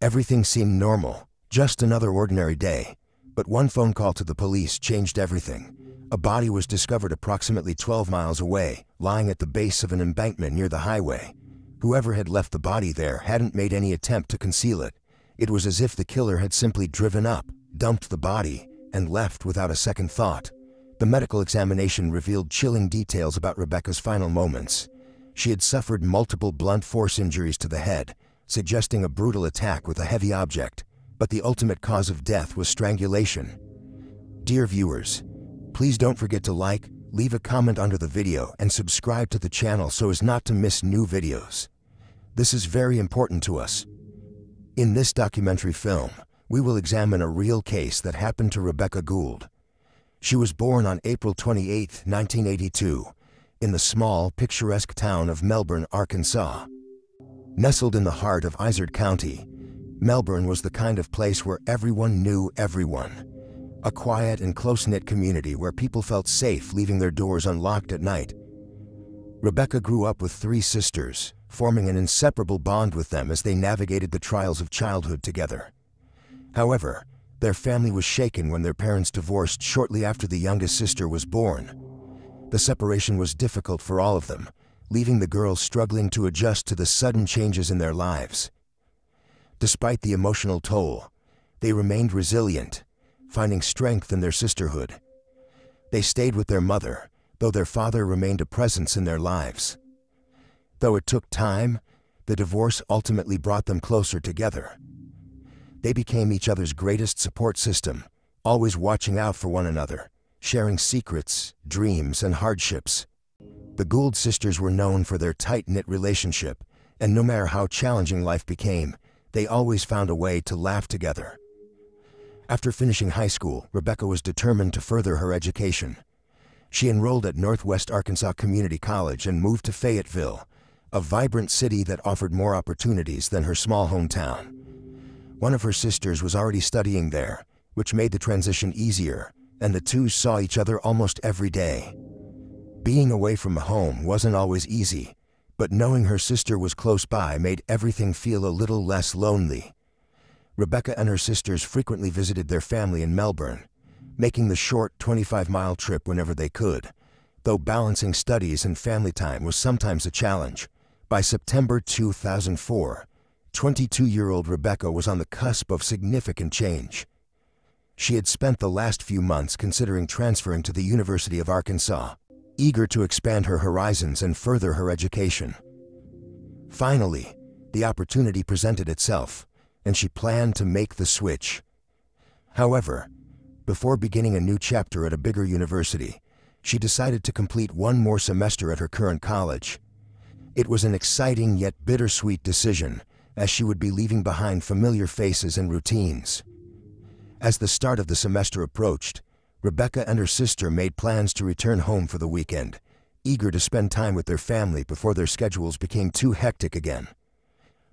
Everything seemed normal, just another ordinary day. But one phone call to the police changed everything. A body was discovered approximately 12 miles away, lying at the base of an embankment near the highway. Whoever had left the body there hadn't made any attempt to conceal it. It was as if the killer had simply driven up, dumped the body, and left without a second thought. The medical examination revealed chilling details about Rebekah's final moments. She had suffered multiple blunt force injuries to the head, suggesting a brutal attack with a heavy object, but the ultimate cause of death was strangulation. Dear viewers, please don't forget to like, leave a comment under the video, and subscribe to the channel so as not to miss new videos. This is very important to us. In this documentary film, we will examine a real case that happened to Rebekah Gould. She was born on April 28, 1982, in the small, picturesque town of Melbourne, Arkansas. Nestled in the heart of Izard County, Melbourne was the kind of place where everyone knew everyone. A quiet and close-knit community where people felt safe leaving their doors unlocked at night. Rebekah grew up with 3 sisters, forming an inseparable bond with them as they navigated the trials of childhood together. However, their family was shaken when their parents divorced shortly after the youngest sister was born. The separation was difficult for all of them, leaving the girls struggling to adjust to the sudden changes in their lives. Despite the emotional toll, they remained resilient, finding strength in their sisterhood. They stayed with their mother, though their father remained a presence in their lives. Though it took time, the divorce ultimately brought them closer together. They became each other's greatest support system, always watching out for one another, sharing secrets, dreams, and hardships. The Gould sisters were known for their tight-knit relationship, and no matter how challenging life became, they always found a way to laugh together. After finishing high school, Rebekah was determined to further her education. She enrolled at Northwest Arkansas Community College and moved to Fayetteville, a vibrant city that offered more opportunities than her small hometown. One of her sisters was already studying there, which made the transition easier, and the two saw each other almost every day. Being away from home wasn't always easy, but knowing her sister was close by made everything feel a little less lonely. Rebekah and her sisters frequently visited their family in Melbourne, making the short 25-mile trip whenever they could, though balancing studies and family time was sometimes a challenge. By September 2004, 22-year-old Rebekah was on the cusp of significant change. She had spent the last few months considering transferring to the University of Arkansas, eager to expand her horizons and further her education. Finally, the opportunity presented itself, and she planned to make the switch. However, before beginning a new chapter at a bigger university, she decided to complete one more semester at her current college. It was an exciting yet bittersweet decision, as she would be leaving behind familiar faces and routines. As the start of the semester approached, Rebekah and her sister made plans to return home for the weekend, eager to spend time with their family before their schedules became too hectic again.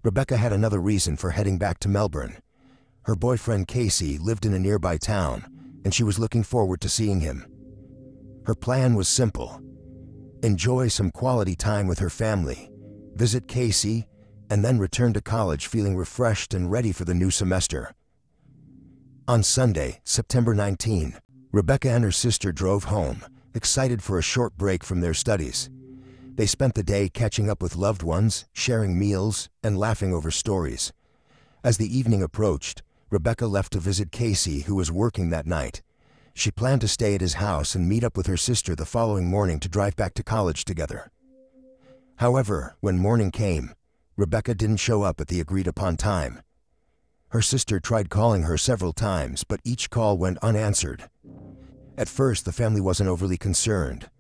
Rebekah had another reason for heading back to Melbourne. Her boyfriend Casey lived in a nearby town, and she was looking forward to seeing him. Her plan was simple: enjoy some quality time with her family, visit Casey, and then return to college feeling refreshed and ready for the new semester. On Sunday, September 19, Rebekah and her sister drove home, excited for a short break from their studies. They spent the day catching up with loved ones, sharing meals, and laughing over stories. As the evening approached, Rebekah left to visit Casey, who was working that night. She planned to stay at his house and meet up with her sister the following morning to drive back to college together. However, when morning came, Rebekah didn't show up at the agreed-upon time. Her sister tried calling her several times, but each call went unanswered. At first, the family wasn't overly concerned.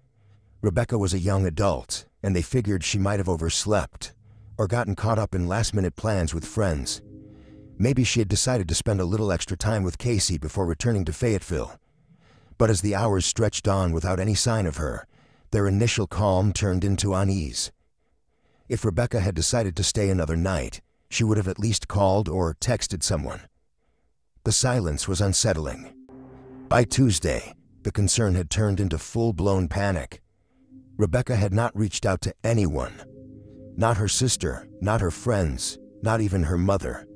Rebekah was a young adult, and they figured she might have overslept or gotten caught up in last-minute plans with friends. Maybe she had decided to spend a little extra time with Casey before returning to Fayetteville. But as the hours stretched on without any sign of her, their initial calm turned into unease. If Rebekah had decided to stay another night, she would have at least called or texted someone. The silence was unsettling. By Tuesday, the concern had turned into full-blown panic. Rebekah had not reached out to anyone. Not her sister, not her friends, not even her mother.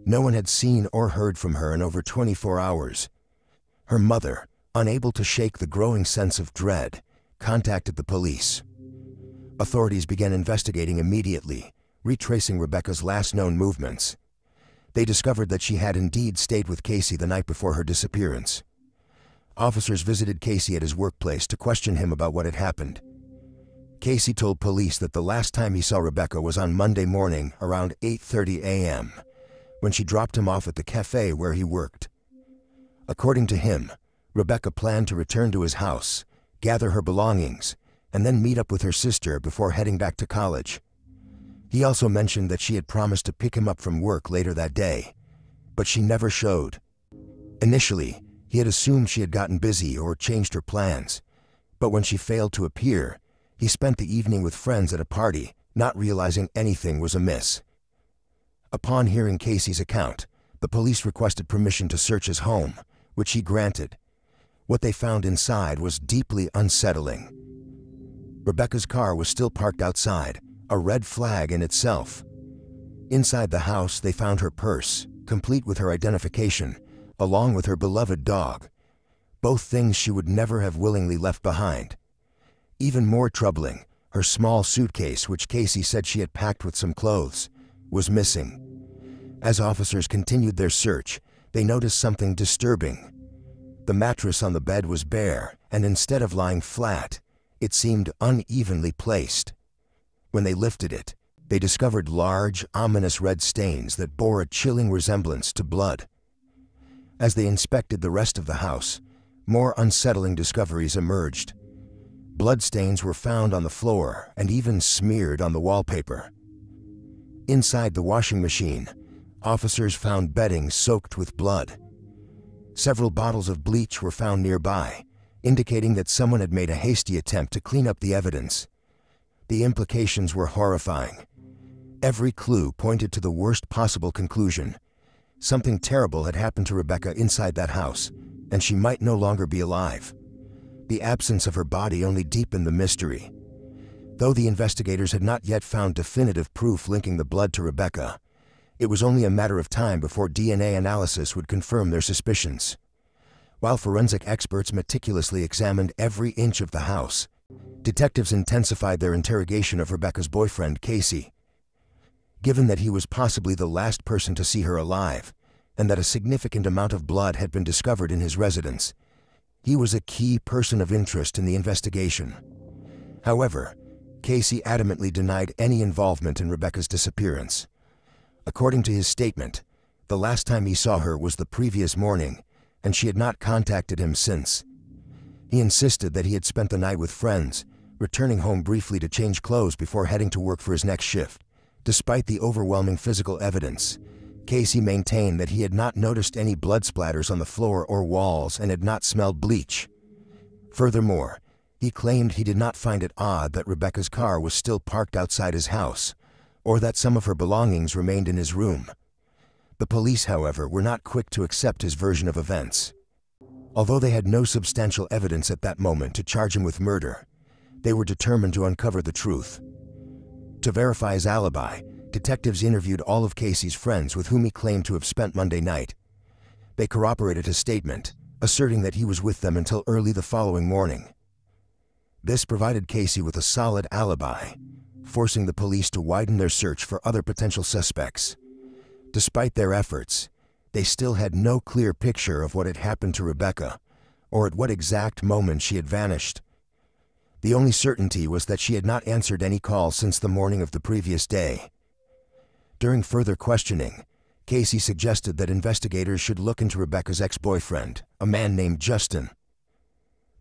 No one had seen or heard from her in over 24 hours. Her mother, unable to shake the growing sense of dread, contacted the police. Authorities began investigating immediately, retracing Rebekah's last known movements. They discovered that she had indeed stayed with Casey the night before her disappearance. Officers visited Casey at his workplace to question him about what had happened. Casey told police that the last time he saw Rebekah was on Monday morning around 8:30 a.m., when she dropped him off at the cafe where he worked. According to him, Rebekah planned to return to his house, gather her belongings, and then meet up with her sister before heading back to college. He also mentioned that she had promised to pick him up from work later that day, but she never showed. Initially, he had assumed she had gotten busy or changed her plans, but when she failed to appear, he spent the evening with friends at a party, not realizing anything was amiss. Upon hearing Casey's account, the police requested permission to search his home, which he granted. What they found inside was deeply unsettling. Rebekah's car was still parked outside, a red flag in itself. Inside the house, they found her purse, complete with her identification, along with her beloved dog, both things she would never have willingly left behind. Even more troubling, her small suitcase, which Casey said she had packed with some clothes, was missing. As officers continued their search, they noticed something disturbing. The mattress on the bed was bare, and instead of lying flat, it seemed unevenly placed. When they lifted it, they discovered large, ominous red stains that bore a chilling resemblance to blood. As they inspected the rest of the house, more unsettling discoveries emerged. Bloodstains were found on the floor and even smeared on the wallpaper. Inside the washing machine, officers found bedding soaked with blood. Several bottles of bleach were found nearby, indicating that someone had made a hasty attempt to clean up the evidence. The implications were horrifying. Every clue pointed to the worst possible conclusion. Something terrible had happened to Rebekah inside that house, and she might no longer be alive. The absence of her body only deepened the mystery. Though the investigators had not yet found definitive proof linking the blood to Rebekah, it was only a matter of time before DNA analysis would confirm their suspicions. While forensic experts meticulously examined every inch of the house, detectives intensified their interrogation of Rebekah's boyfriend, Casey. Given that he was possibly the last person to see her alive, and that a significant amount of blood had been discovered in his residence, he was a key person of interest in the investigation. However, Casey adamantly denied any involvement in Rebekah's disappearance. According to his statement, the last time he saw her was the previous morning, and she had not contacted him since. He insisted that he had spent the night with friends, returning home briefly to change clothes before heading to work for his next shift. Despite the overwhelming physical evidence, Casey maintained that he had not noticed any blood splatters on the floor or walls and had not smelled bleach. Furthermore, he claimed he did not find it odd that Rebekah's car was still parked outside his house, or that some of her belongings remained in his room. The police, however, were not quick to accept his version of events. Although they had no substantial evidence at that moment to charge him with murder, they were determined to uncover the truth. To verify his alibi, detectives interviewed all of Casey's friends with whom he claimed to have spent Monday night. They corroborated his statement, asserting that he was with them until early the following morning. This provided Casey with a solid alibi, forcing the police to widen their search for other potential suspects. Despite their efforts, they still had no clear picture of what had happened to Rebekah, or at what exact moment she had vanished. The only certainty was that she had not answered any calls since the morning of the previous day. During further questioning, Casey suggested that investigators should look into Rebekah's ex-boyfriend, a man named Justin.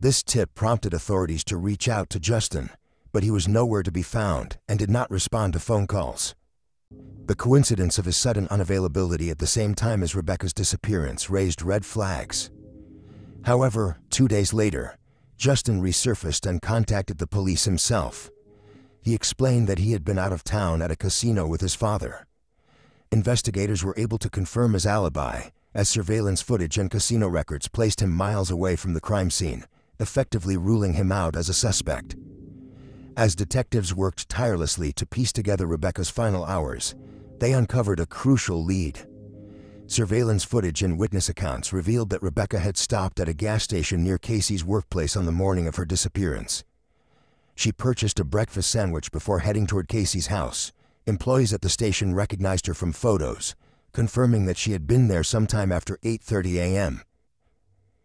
This tip prompted authorities to reach out to Justin, but he was nowhere to be found and did not respond to phone calls. The coincidence of his sudden unavailability at the same time as Rebekah's disappearance raised red flags. However, 2 days later, Justin resurfaced and contacted the police himself. He explained that he had been out of town at a casino with his father. Investigators were able to confirm his alibi, as surveillance footage and casino records placed him miles away from the crime scene, effectively ruling him out as a suspect. As detectives worked tirelessly to piece together Rebekah's final hours, they uncovered a crucial lead. Surveillance footage and witness accounts revealed that Rebekah had stopped at a gas station near Casey's workplace on the morning of her disappearance. She purchased a breakfast sandwich before heading toward Casey's house. Employees at the station recognized her from photos, confirming that she had been there sometime after 8:30 a.m.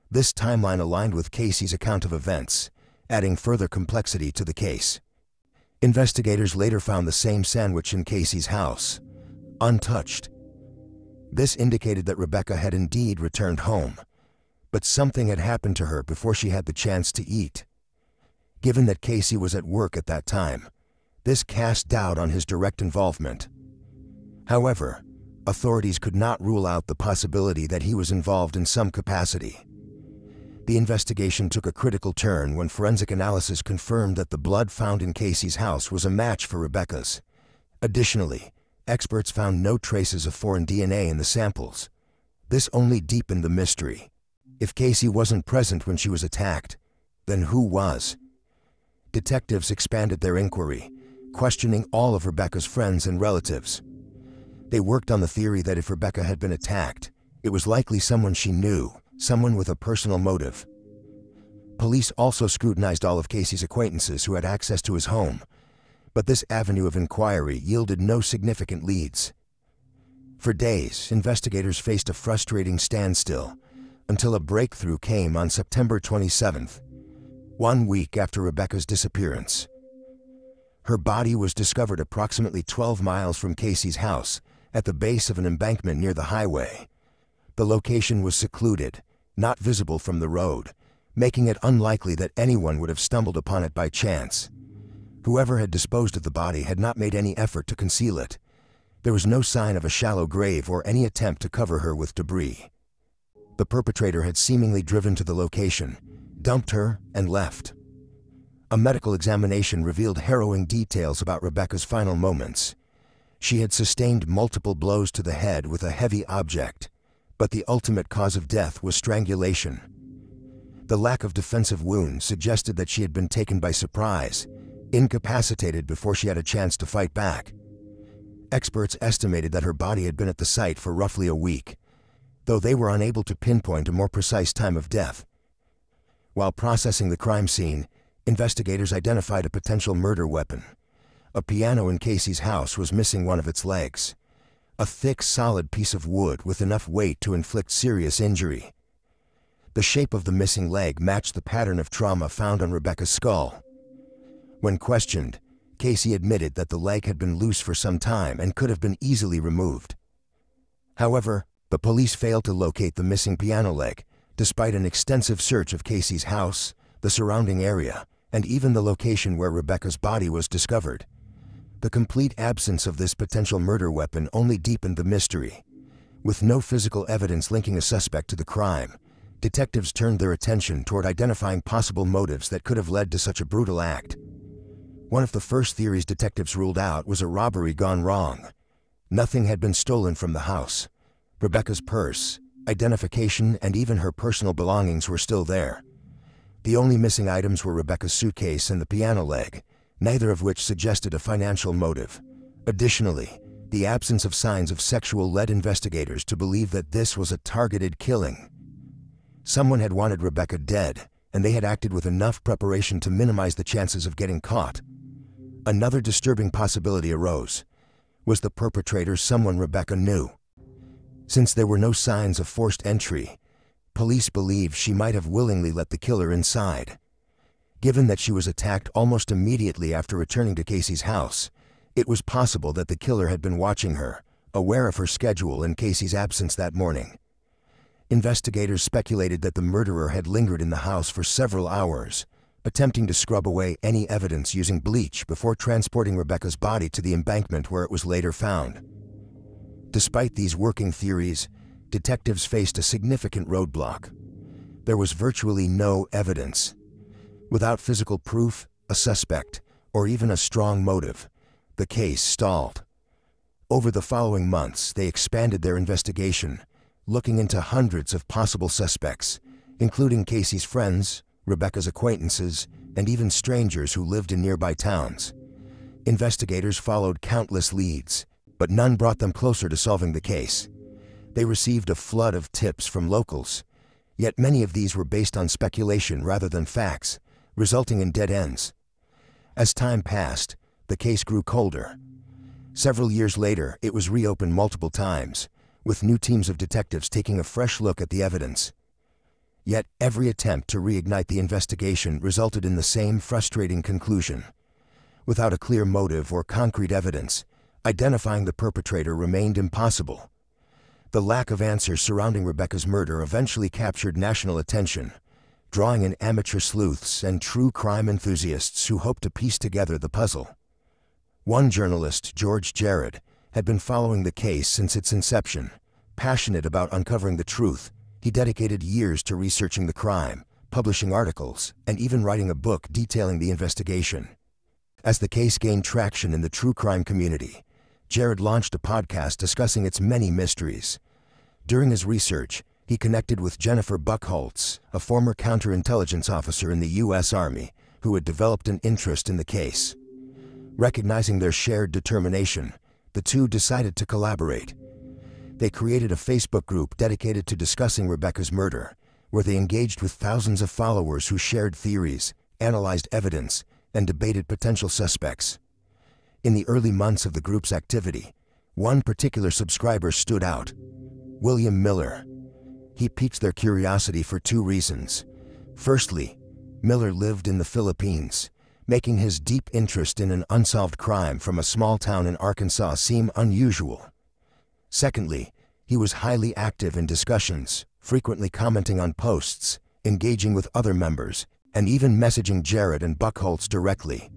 This timeline aligned with Casey's account of events, adding further complexity to the case. Investigators later found the same sandwich in Casey's house, untouched. This indicated that Rebekah had indeed returned home, but something had happened to her before she had the chance to eat. Given that Casey was at work at that time, this cast doubt on his direct involvement. However, authorities could not rule out the possibility that he was involved in some capacity. The investigation took a critical turn when forensic analysis confirmed that the blood found in Casey's house was a match for Rebekah's. Additionally, experts found no traces of foreign DNA in the samples. This only deepened the mystery. If Casey wasn't present when she was attacked, then who was? Detectives expanded their inquiry, questioning all of Rebekah's friends and relatives. They worked on the theory that if Rebekah had been attacked, it was likely someone she knew, someone with a personal motive. Police also scrutinized all of Casey's acquaintances who had access to his home, but this avenue of inquiry yielded no significant leads. For days, investigators faced a frustrating standstill, until a breakthrough came on September 27th, 1 week after Rebekah's disappearance. Her body was discovered approximately 12 miles from Casey's house, at the base of an embankment near the highway. The location was secluded, not visible from the road, making it unlikely that anyone would have stumbled upon it by chance. Whoever had disposed of the body had not made any effort to conceal it. There was no sign of a shallow grave or any attempt to cover her with debris. The perpetrator had seemingly driven to the location, dumped her, and left. A medical examination revealed harrowing details about Rebekah's final moments. She had sustained multiple blows to the head with a heavy object, but the ultimate cause of death was strangulation. The lack of defensive wounds suggested that she had been taken by surprise, incapacitated before she had a chance to fight back. Experts estimated that her body had been at the site for roughly a week, though they were unable to pinpoint a more precise time of death. While processing the crime scene, investigators identified a potential murder weapon. A piano in Casey's house was missing one of its legs, a thick, solid piece of wood with enough weight to inflict serious injury. The shape of the missing leg matched the pattern of trauma found on Rebekah's skull. When questioned, Casey admitted that the leg had been loose for some time and could have been easily removed. However, the police failed to locate the missing piano leg, despite an extensive search of Casey's house, the surrounding area, and even the location where Rebekah's body was discovered. The complete absence of this potential murder weapon only deepened the mystery. With no physical evidence linking a suspect to the crime, detectives turned their attention toward identifying possible motives that could have led to such a brutal act. One of the first theories detectives ruled out was a robbery gone wrong. Nothing had been stolen from the house. Rebekah's purse, identification, and even her personal belongings were still there. The only missing items were Rebekah's suitcase and the piano leg, neither of which suggested a financial motive. Additionally, the absence of signs of sexual led investigators to believe that this was a targeted killing. Someone had wanted Rebekah dead, and they had acted with enough preparation to minimize the chances of getting caught. Another disturbing possibility arose. Was the perpetrator someone Rebekah knew? Since there were no signs of forced entry, police believed she might have willingly let the killer inside. Given that she was attacked almost immediately after returning to Casey's house, it was possible that the killer had been watching her, aware of her schedule and Casey's absence that morning. Investigators speculated that the murderer had lingered in the house for several hours, attempting to scrub away any evidence using bleach before transporting Rebekah's body to the embankment where it was later found. Despite these working theories, detectives faced a significant roadblock. There was virtually no evidence. Without physical proof, a suspect, or even a strong motive, the case stalled. Over the following months, they expanded their investigation, looking into hundreds of possible suspects, including Casey's friends, Rebekah's acquaintances, and even strangers who lived in nearby towns. Investigators followed countless leads, but none brought them closer to solving the case. They received a flood of tips from locals, yet many of these were based on speculation rather than facts, resulting in dead ends. As time passed, the case grew colder. Several years later, it was reopened multiple times, with new teams of detectives taking a fresh look at the evidence. Yet every attempt to reignite the investigation resulted in the same frustrating conclusion. Without a clear motive or concrete evidence, identifying the perpetrator remained impossible. The lack of answers surrounding Rebekah's murder eventually captured national attention, drawing in amateur sleuths and true crime enthusiasts who hoped to piece together the puzzle. One journalist, George Jared, had been following the case since its inception. Passionate about uncovering the truth, he dedicated years to researching the crime, publishing articles, and even writing a book detailing the investigation. As the case gained traction in the true crime community, Jared launched a podcast discussing its many mysteries. During his research, he connected with Jennifer Buchholz, a former counterintelligence officer in the U.S. Army, who had developed an interest in the case. Recognizing their shared determination, the two decided to collaborate. They created a Facebook group dedicated to discussing Rebekah's murder, where they engaged with thousands of followers who shared theories, analyzed evidence, and debated potential suspects. In the early months of the group's activity, one particular subscriber stood out: William Miller. He piqued their curiosity for two reasons. Firstly, Miller lived in the Philippines, making his deep interest in an unsolved crime from a small town in Arkansas seem unusual. Secondly, he was highly active in discussions, frequently commenting on posts, engaging with other members, and even messaging Jared and Buchholz directly.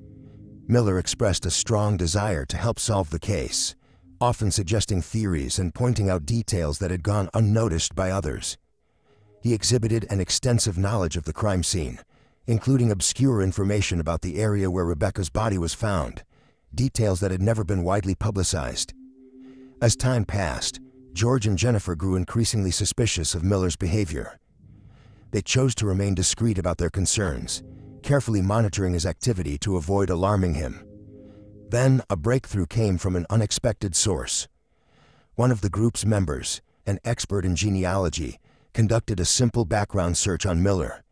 Miller expressed a strong desire to help solve the case, often suggesting theories and pointing out details that had gone unnoticed by others. He exhibited an extensive knowledge of the crime scene, including obscure information about the area where Rebekah's body was found, details that had never been widely publicized. As time passed, George and Jennifer grew increasingly suspicious of Miller's behavior. They chose to remain discreet about their concerns, carefully monitoring his activity to avoid alarming him. Then, a breakthrough came from an unexpected source. One of the group's members, an expert in genealogy, conducted a simple background search on Miller.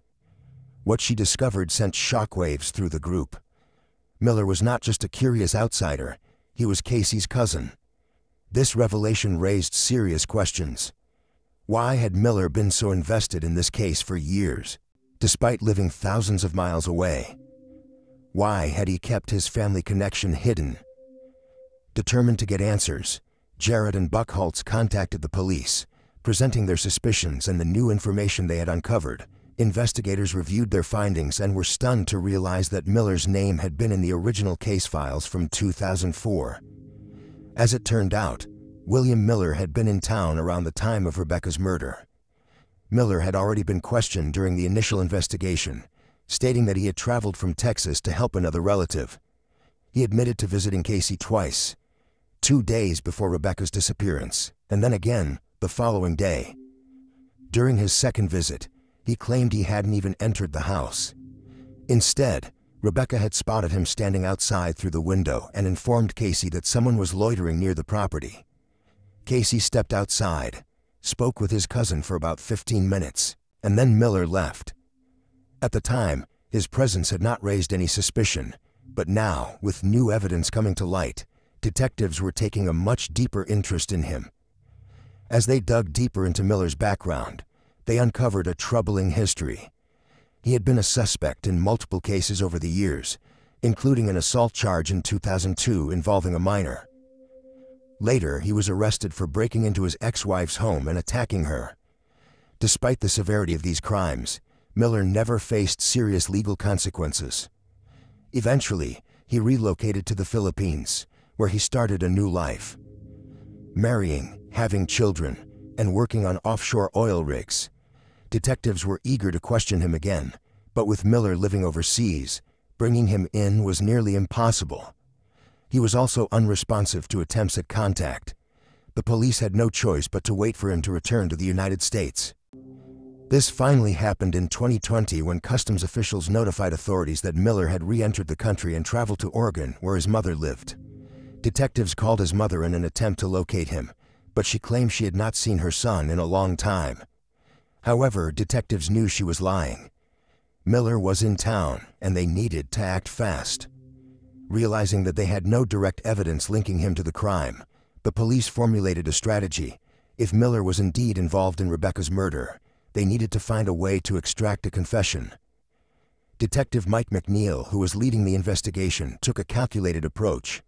What she discovered sent shockwaves through the group. Miller was not just a curious outsider, he was Casey's cousin. This revelation raised serious questions. Why had Miller been so invested in this case for years, despite living thousands of miles away? Why had he kept his family connection hidden? Determined to get answers, Jared and Buchholz contacted the police, presenting their suspicions and the new information they had uncovered. Investigators reviewed their findings and were stunned to realize that Miller's name had been in the original case files from 2004. As it turned out, William Miller had been in town around the time of Rebekah's murder. Miller had already been questioned during the initial investigation, stating that he had traveled from Texas to help another relative. He admitted to visiting Casey twice, 2 days before Rebekah's disappearance, and then again the following day. During his second visit, he claimed he hadn't even entered the house. Instead, Rebekah had spotted him standing outside through the window and informed Casey that someone was loitering near the property. Casey stepped outside, spoke with his cousin for about 15 minutes, and then Miller left. At the time, his presence had not raised any suspicion, but now, with new evidence coming to light, detectives were taking a much deeper interest in him. As they dug deeper into Miller's background, they uncovered a troubling history. He had been a suspect in multiple cases over the years, including an assault charge in 2002 involving a minor. Later, he was arrested for breaking into his ex-wife's home and attacking her. Despite the severity of these crimes, Miller never faced serious legal consequences. Eventually, he relocated to the Philippines, where he started a new life. Marrying, having children, and working on offshore oil rigs. Detectives were eager to question him again, but with Miller living overseas, bringing him in was nearly impossible. He was also unresponsive to attempts at contact. The police had no choice but to wait for him to return to the United States. This finally happened in 2020 when customs officials notified authorities that Miller had re-entered the country and traveled to Oregon, where his mother lived. Detectives called his mother in an attempt to locate him, but she claimed she had not seen her son in a long time. However, detectives knew she was lying. Miller was in town, and they needed to act fast. Realizing that they had no direct evidence linking him to the crime, the police formulated a strategy. If Miller was indeed involved in Rebekah's murder, they needed to find a way to extract a confession. Detective Mike McNeil, who was leading the investigation, took a calculated approach.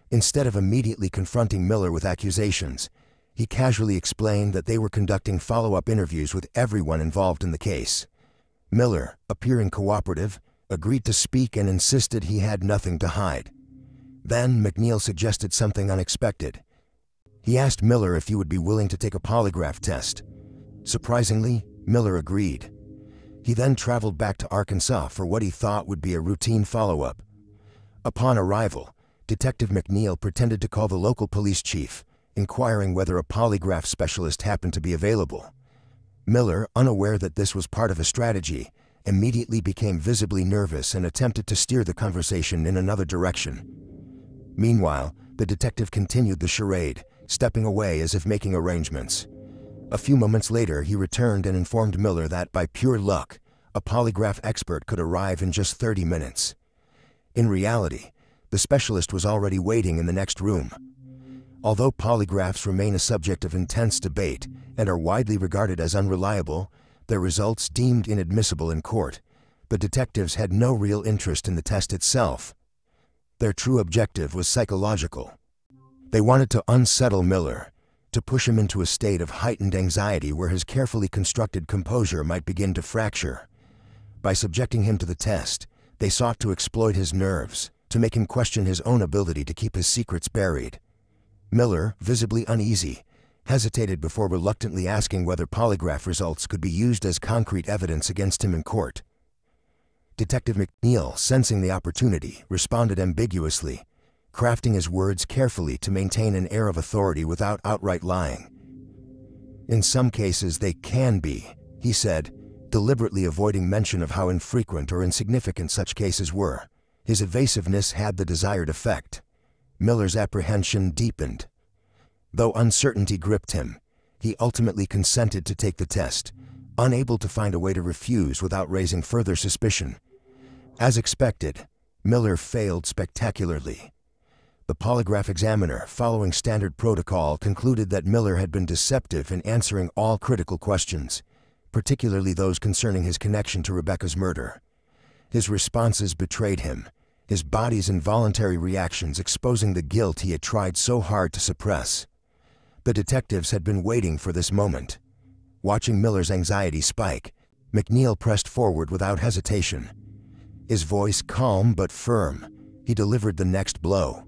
Instead of immediately confronting Miller with accusations, he casually explained that they were conducting follow-up interviews with everyone involved in the case. Miller, appearing cooperative, agreed to speak and insisted he had nothing to hide. Then McNeil suggested something unexpected. He asked Miller if he would be willing to take a polygraph test. Surprisingly, Miller agreed. He then traveled back to Arkansas for what he thought would be a routine follow-up. Upon arrival, Detective McNeil pretended to call the local police chief, inquiring whether a polygraph specialist happened to be available. Miller, unaware that this was part of a strategy, immediately became visibly nervous and attempted to steer the conversation in another direction. Meanwhile, the detective continued the charade, stepping away as if making arrangements. A few moments later, he returned and informed Miller that, by pure luck, a polygraph expert could arrive in just 30 minutes. In reality, the specialist was already waiting in the next room. Although polygraphs remain a subject of intense debate and are widely regarded as unreliable, their results deemed inadmissible in court, the detectives had no real interest in the test itself. Their true objective was psychological. They wanted to unsettle Miller, to push him into a state of heightened anxiety where his carefully constructed composure might begin to fracture. By subjecting him to the test, they sought to exploit his nerves, to make him question his own ability to keep his secrets buried. Miller, visibly uneasy, hesitated before reluctantly asking whether polygraph results could be used as concrete evidence against him in court. Detective McNeil, sensing the opportunity, responded ambiguously, crafting his words carefully to maintain an air of authority without outright lying. "In some cases they can be," he said, deliberately avoiding mention of how infrequent or insignificant such cases were. His evasiveness had the desired effect. Miller's apprehension deepened. Though uncertainty gripped him, he ultimately consented to take the test, unable to find a way to refuse without raising further suspicion. As expected, Miller failed spectacularly. The polygraph examiner, following standard protocol, concluded that Miller had been deceptive in answering all critical questions, particularly those concerning his connection to Rebekah's murder. His responses betrayed him, his body's involuntary reactions exposing the guilt he had tried so hard to suppress. The detectives had been waiting for this moment. Watching Miller's anxiety spike, McNeil pressed forward without hesitation. His voice calm but firm, he delivered the next blow.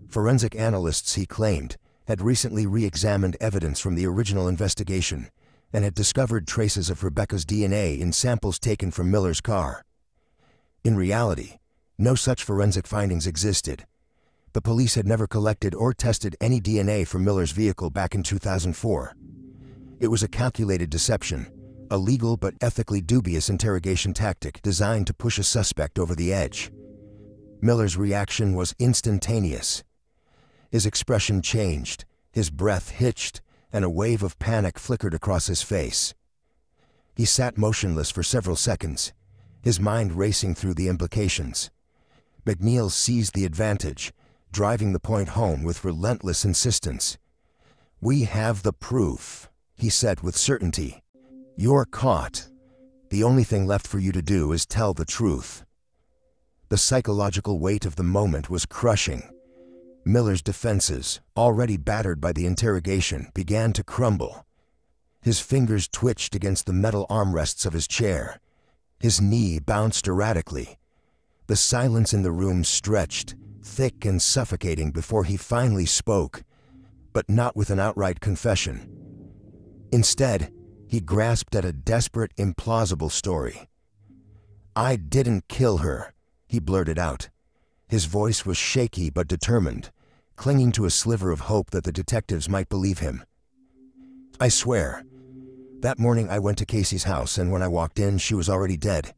Forensic analysts, he claimed, had recently re-examined evidence from the original investigation and had discovered traces of Rebekah's DNA in samples taken from Miller's car. In reality, no such forensic findings existed. The police had never collected or tested any DNA from Miller's vehicle back in 2004. It was a calculated deception, a legal but ethically dubious interrogation tactic designed to push a suspect over the edge. Miller's reaction was instantaneous. His expression changed, his breath hitched, and a wave of panic flickered across his face. He sat motionless for several seconds, his mind racing through the implications. McNeil seized the advantage, driving the point home with relentless insistence. "We have the proof," he said with certainty. "You're caught. The only thing left for you to do is tell the truth." The psychological weight of the moment was crushing. Miller's defenses, already battered by the interrogation, began to crumble. His fingers twitched against the metal armrests of his chair. His knee bounced erratically. The silence in the room stretched, thick and suffocating, before he finally spoke, but not with an outright confession. Instead, he grasped at a desperate, implausible story. "I didn't kill her," he blurted out. His voice was shaky but determined, clinging to a sliver of hope that the detectives might believe him. "I swear. That morning I went to Casey's house, and when I walked in, she was already dead.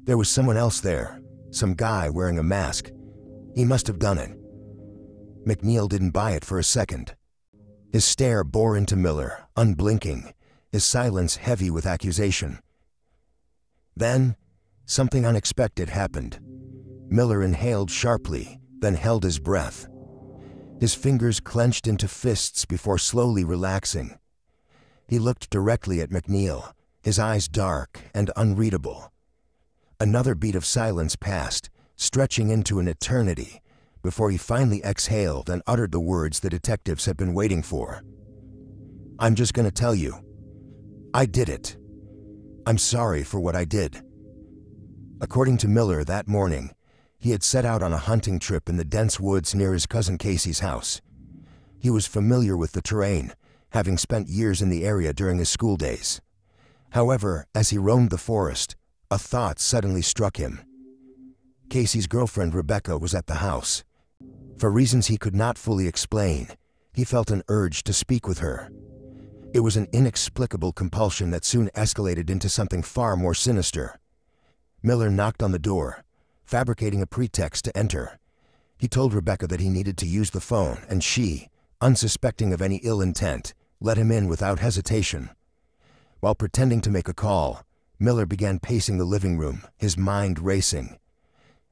There was someone else there, some guy wearing a mask. He must have done it." McNeil didn't buy it for a second. His stare bore into Miller, unblinking, his silence heavy with accusation. Then, something unexpected happened. Miller inhaled sharply, then held his breath. His fingers clenched into fists before slowly relaxing. He looked directly at McNeil, his eyes dark and unreadable. Another beat of silence passed, stretching into an eternity, before he finally exhaled and uttered the words the detectives had been waiting for. "I'm just going to tell you. I did it. I'm sorry for what I did." According to Miller, that morning, he had set out on a hunting trip in the dense woods near his cousin Casey's house. He was familiar with the terrain, having spent years in the area during his school days. However, as he roamed the forest, a thought suddenly struck him. Casey's girlfriend Rebekah was at the house. For reasons he could not fully explain, he felt an urge to speak with her. It was an inexplicable compulsion that soon escalated into something far more sinister. Miller knocked on the door, fabricating a pretext to enter. He told Rebekah that he needed to use the phone, and she, unsuspecting of any ill intent, let him in without hesitation. While pretending to make a call, Miller began pacing the living room, his mind racing.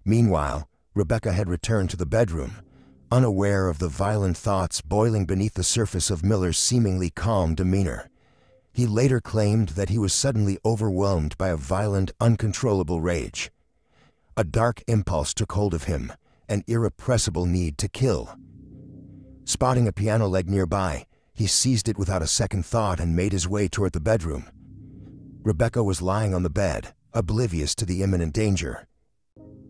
Meanwhile, Rebekah had returned to the bedroom, unaware of the violent thoughts boiling beneath the surface of Miller's seemingly calm demeanor. He later claimed that he was suddenly overwhelmed by a violent, uncontrollable rage. A dark impulse took hold of him, an irrepressible need to kill. Spotting a piano leg nearby, he seized it without a second thought and made his way toward the bedroom. Rebekah was lying on the bed, oblivious to the imminent danger.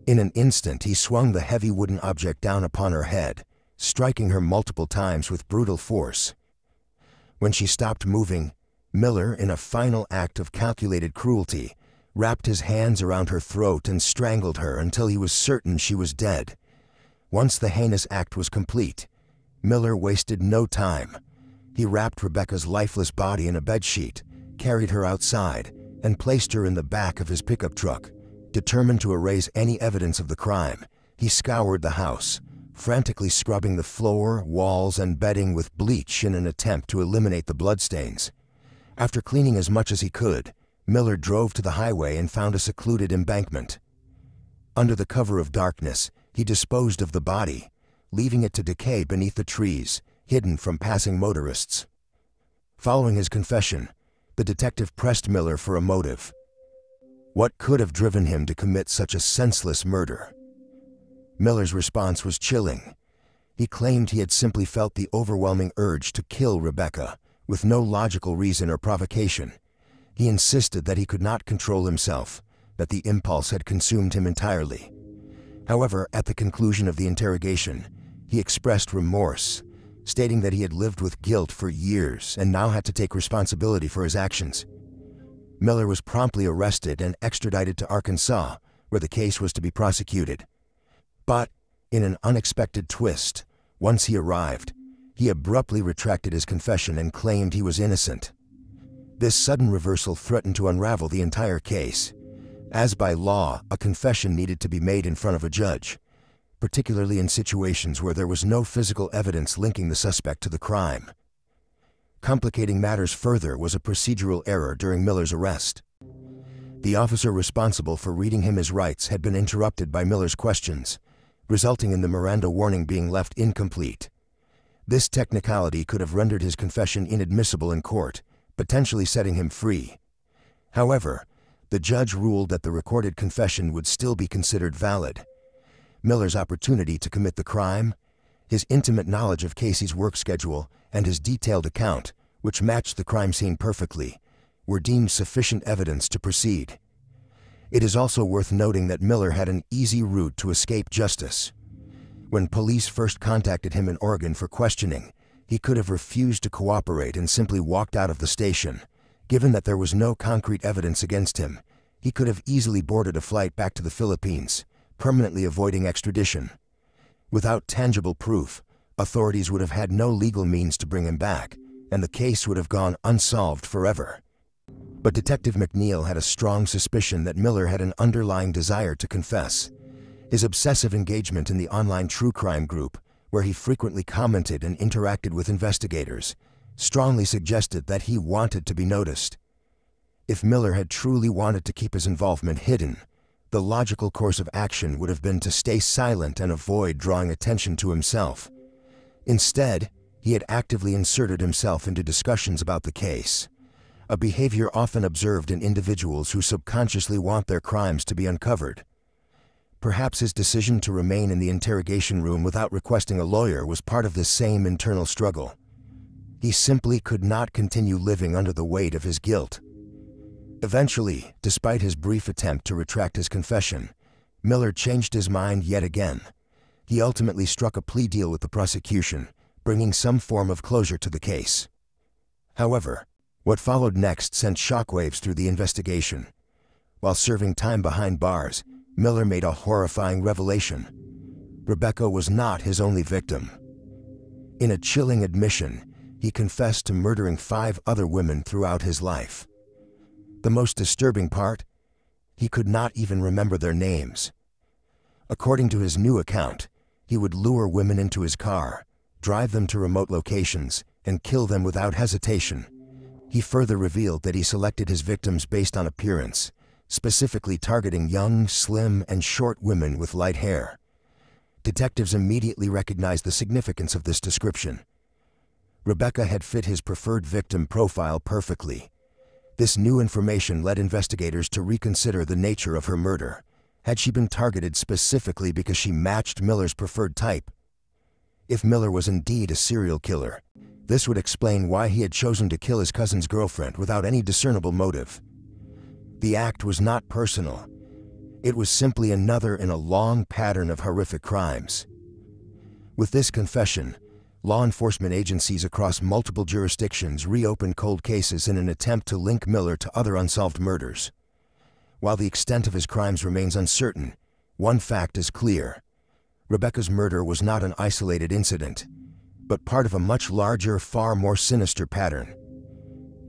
In an instant, he swung the heavy wooden object down upon her head, striking her multiple times with brutal force. When she stopped moving, Miller, in a final act of calculated cruelty, wrapped his hands around her throat and strangled her until he was certain she was dead. Once the heinous act was complete, Miller wasted no time. He wrapped Rebekah's lifeless body in a bedsheet, carried her outside, and placed her in the back of his pickup truck. Determined to erase any evidence of the crime, he scoured the house, frantically scrubbing the floor, walls, and bedding with bleach in an attempt to eliminate the bloodstains. After cleaning as much as he could, Miller drove to the highway and found a secluded embankment. Under the cover of darkness, he disposed of the body, leaving it to decay beneath the trees, hidden from passing motorists. Following his confession, the detective pressed Miller for a motive. What could have driven him to commit such a senseless murder? Miller's response was chilling. He claimed he had simply felt the overwhelming urge to kill Rebekah, with no logical reason or provocation. He insisted that he could not control himself, that the impulse had consumed him entirely. However, at the conclusion of the interrogation, he expressed remorse, stating that he had lived with guilt for years and now had to take responsibility for his actions. Miller was promptly arrested and extradited to Arkansas, where the case was to be prosecuted. But, in an unexpected twist, once he arrived, he abruptly retracted his confession and claimed he was innocent. This sudden reversal threatened to unravel the entire case, as by law, a confession needed to be made in front of a judge, particularly in situations where there was no physical evidence linking the suspect to the crime. Complicating matters further was a procedural error during Miller's arrest. The officer responsible for reading him his rights had been interrupted by Miller's questions, resulting in the Miranda warning being left incomplete. This technicality could have rendered his confession inadmissible in court, potentially setting him free. However, the judge ruled that the recorded confession would still be considered valid. Miller's opportunity to commit the crime, his intimate knowledge of Casey's work schedule, and his detailed account, which matched the crime scene perfectly, were deemed sufficient evidence to proceed. It is also worth noting that Miller had an easy route to escape justice. When police first contacted him in Oregon for questioning, he could have refused to cooperate and simply walked out of the station. Given that there was no concrete evidence against him, he could have easily boarded a flight back to the Philippines, permanently avoiding extradition. Without tangible proof, authorities would have had no legal means to bring him back, and the case would have gone unsolved forever. But Detective McNeil had a strong suspicion that Miller had an underlying desire to confess. His obsessive engagement in the online true crime group, where he frequently commented and interacted with investigators, strongly suggested that he wanted to be noticed. If Miller had truly wanted to keep his involvement hidden, the logical course of action would have been to stay silent and avoid drawing attention to himself. Instead, he had actively inserted himself into discussions about the case, a behavior often observed in individuals who subconsciously want their crimes to be uncovered. Perhaps his decision to remain in the interrogation room without requesting a lawyer was part of this same internal struggle. He simply could not continue living under the weight of his guilt. Eventually, despite his brief attempt to retract his confession, Miller changed his mind yet again. He ultimately struck a plea deal with the prosecution, bringing some form of closure to the case. However, what followed next sent shockwaves through the investigation. While serving time behind bars, Miller made a horrifying revelation. Rebekah was not his only victim. In a chilling admission, he confessed to murdering 5 other women throughout his life. The most disturbing part? He could not even remember their names. According to his new account, he would lure women into his car, drive them to remote locations, and kill them without hesitation. He further revealed that he selected his victims based on appearance, specifically targeting young, slim, and short women with light hair. Detectives immediately recognized the significance of this description. Rebekah had fit his preferred victim profile perfectly. This new information led investigators to reconsider the nature of her murder. Had she been targeted specifically because she matched Miller's preferred type? If Miller was indeed a serial killer, this would explain why he had chosen to kill his cousin's girlfriend without any discernible motive. The act was not personal. It was simply another in a long pattern of horrific crimes. With this confession, law enforcement agencies across multiple jurisdictions reopened cold cases in an attempt to link Miller to other unsolved murders. While the extent of his crimes remains uncertain, one fact is clear. Rebekah's murder was not an isolated incident, but part of a much larger, far more sinister pattern.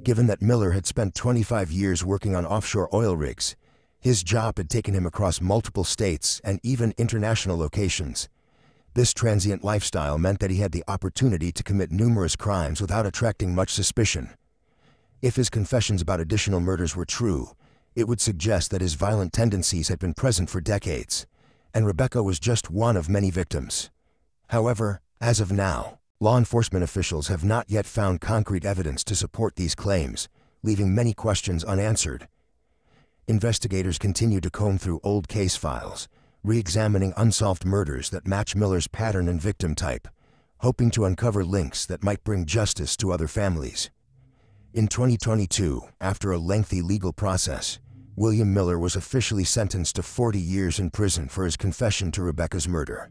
Given that Miller had spent 25 years working on offshore oil rigs, his job had taken him across multiple states and even international locations. This transient lifestyle meant that he had the opportunity to commit numerous crimes without attracting much suspicion. If his confessions about additional murders were true, it would suggest that his violent tendencies had been present for decades, and Rebekah was just one of many victims. However, as of now, law enforcement officials have not yet found concrete evidence to support these claims, leaving many questions unanswered. Investigators continue to comb through old case files, re-examining unsolved murders that match Miller's pattern and victim type, hoping to uncover links that might bring justice to other families. In 2022, after a lengthy legal process, William Miller was officially sentenced to 40 years in prison for his confession to Rebekah's murder.